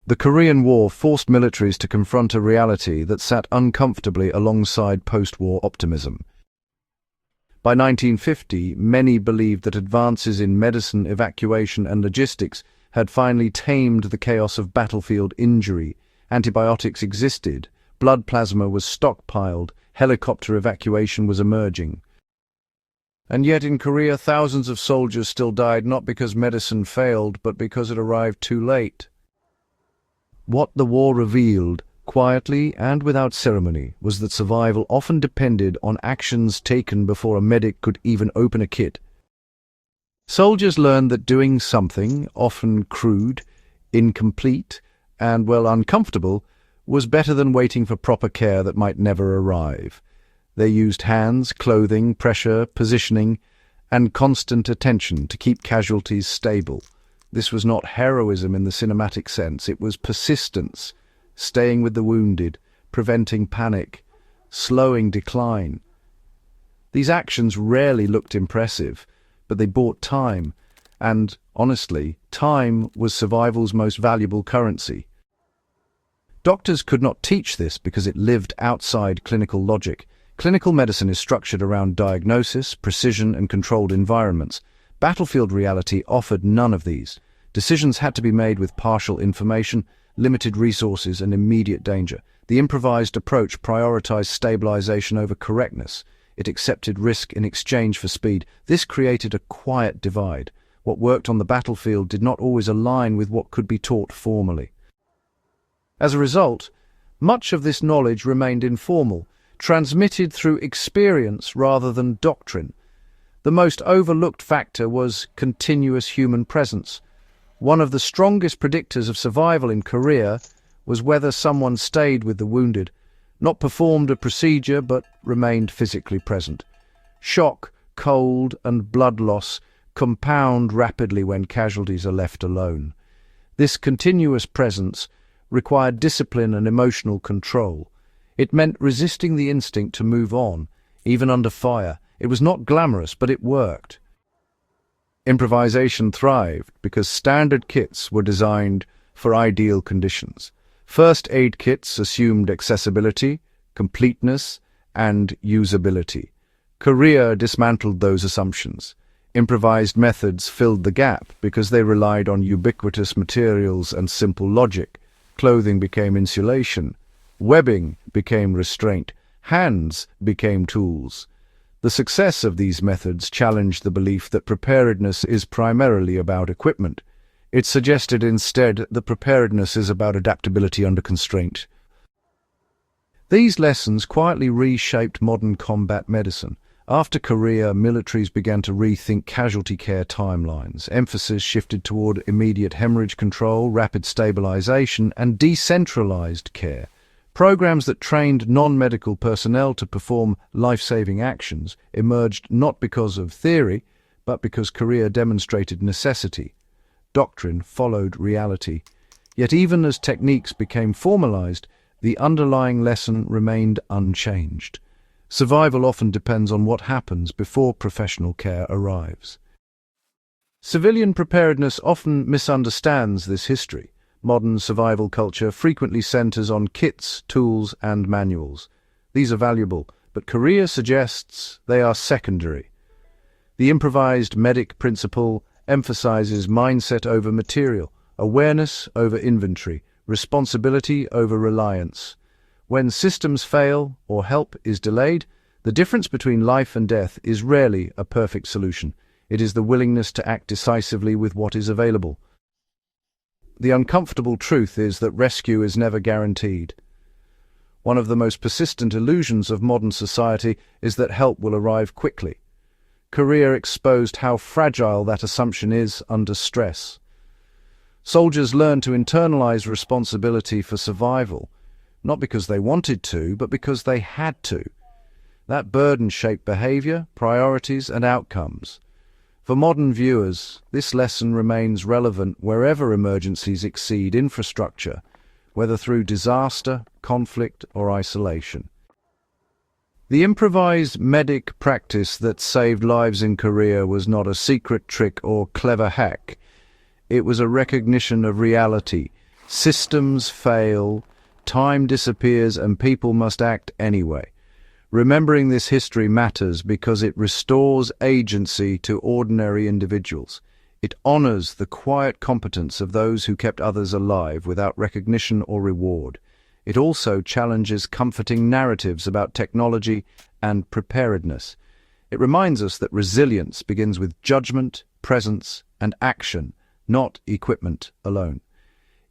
The Korean War forced militaries to confront a reality that sat uncomfortably alongside post-war optimism. By 1950, many believed that advances in medicine, evacuation, and logistics had finally tamed the chaos of battlefield injury. Antibiotics existed, blood plasma was stockpiled, helicopter evacuation was emerging. And yet in Korea, thousands of soldiers still died not because medicine failed, but because it arrived too late. What the war revealed, quietly and without ceremony, was that survival often depended on actions taken before a medic could even open a kit. Soldiers learned that doing something, often crude, incomplete, and, well, uncomfortable, was better than waiting for proper care that might never arrive. They used hands, clothing, pressure, positioning, and constant attention to keep casualties stable. This was not heroism in the cinematic sense, it was persistence, staying with the wounded, preventing panic, slowing decline. These actions rarely looked impressive, but they bought time, and, honestly, time was survival's most valuable currency. Doctors could not teach this because it lived outside clinical logic. Clinical medicine is structured around diagnosis, precision, and controlled environments. Battlefield reality offered none of these. Decisions had to be made with partial information, limited resources, and immediate danger. The improvised approach prioritized stabilization over correctness. It accepted risk in exchange for speed. This created a quiet divide. What worked on the battlefield did not always align with what could be taught formally. As a result, much of this knowledge remained informal, transmitted through experience rather than doctrine. The most overlooked factor was continuous human presence. One of the strongest predictors of survival in Korea was whether someone stayed with the wounded, not performed a procedure but remained physically present. Shock, cold, and blood loss compound rapidly when casualties are left alone. This continuous presence required discipline and emotional control. It meant resisting the instinct to move on, even under fire. It was not glamorous, but it worked. Improvisation thrived because standard kits were designed for ideal conditions. First aid kits assumed accessibility, completeness, and usability. Korea dismantled those assumptions. Improvised methods filled the gap because they relied on ubiquitous materials and simple logic. Clothing became insulation. Webbing became restraint. Hands became tools. The success of these methods challenged the belief that preparedness is primarily about equipment. It suggested instead that preparedness is about adaptability under constraint. These lessons quietly reshaped modern combat medicine. After Korea, militaries began to rethink casualty care timelines. Emphasis shifted toward immediate hemorrhage control, rapid stabilization, and decentralized care. Programs that trained non-medical personnel to perform life-saving actions emerged not because of theory, but because Korea demonstrated necessity. Doctrine followed reality. Yet even as techniques became formalized, the underlying lesson remained unchanged. Survival often depends on what happens before professional care arrives. Civilian preparedness often misunderstands this history. Modern survival culture frequently centers on kits, tools, and manuals. These are valuable, but Korea suggests they are secondary. The improvised medic principle emphasizes mindset over material, awareness over inventory, responsibility over reliance. When systems fail or help is delayed, the difference between life and death is rarely a perfect solution. It is the willingness to act decisively with what is available. The uncomfortable truth is that rescue is never guaranteed. One of the most persistent illusions of modern society is that help will arrive quickly. Korea exposed how fragile that assumption is under stress. Soldiers learned to internalize responsibility for survival, not because they wanted to, but because they had to. That burden shaped behavior, priorities, and outcomes. For modern viewers, this lesson remains relevant wherever emergencies exceed infrastructure, whether through disaster, conflict, or isolation. The improvised medic practice that saved lives in Korea was not a secret trick or clever hack. It was a recognition of reality. Systems fail, time disappears, and people must act anyway. Remembering this history matters because it restores agency to ordinary individuals. It honors the quiet competence of those who kept others alive without recognition or reward. It also challenges comforting narratives about technology and preparedness. It reminds us that resilience begins with judgment, presence, and action, not equipment alone.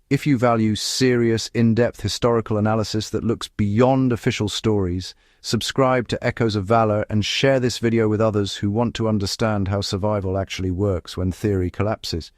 If you value serious, in-depth historical analysis that looks beyond official stories, subscribe to Echoes of Valor and share this video with others who want to understand how survival actually works when theory collapses.